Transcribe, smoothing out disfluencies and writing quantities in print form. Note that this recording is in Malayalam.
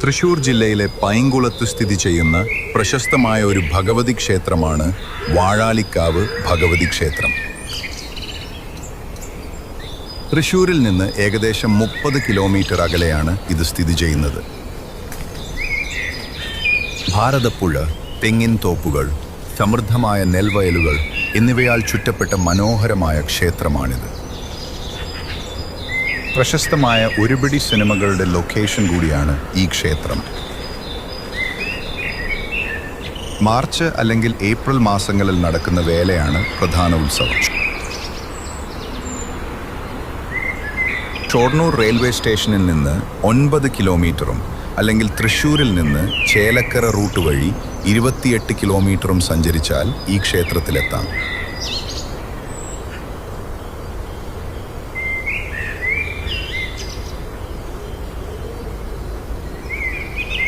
തൃശൂർ ജില്ലയിലെ പൈങ്കുളത്ത് സ്ഥിതി ചെയ്യുന്ന പ്രശസ്തമായ ഒരു ഭഗവതി ക്ഷേത്രമാണ് വാഴാലിക്കാവ് ഭഗവതി ക്ഷേത്രം. തൃശൂരിൽ നിന്ന് ഏകദേശം 30 കിലോമീറ്റർ അകലെയാണ് ഇത് സ്ഥിതി ചെയ്യുന്നത്. ഭാരതപ്പുഴ, തെങ്ങിൻ തോപ്പുകൾ, സമൃദ്ധമായ നെൽവയലുകൾ എന്നിവയാൽ ചുറ്റപ്പെട്ട മനോഹരമായ ക്ഷേത്രമാണിത്. പ്രശസ്തമായ ഒരുപിടി സിനിമകളുടെ ലൊക്കേഷൻ കൂടിയാണ് ഈ ക്ഷേത്രം. മാർച്ച് അല്ലെങ്കിൽ ഏപ്രിൽ മാസങ്ങളിൽ നടക്കുന്ന വേലയാണ് പ്രധാന ഉത്സവം. ഷൊർണൂർ റെയിൽവേ സ്റ്റേഷനിൽ നിന്ന് 9 കിലോമീറ്ററും അല്ലെങ്കിൽ തൃശ്ശൂരിൽ നിന്ന് ചേലക്കര റൂട്ട് വഴി 28 കിലോമീറ്ററും സഞ്ചരിച്ചാൽ ഈ ക്ഷേത്രത്തിലെത്താം.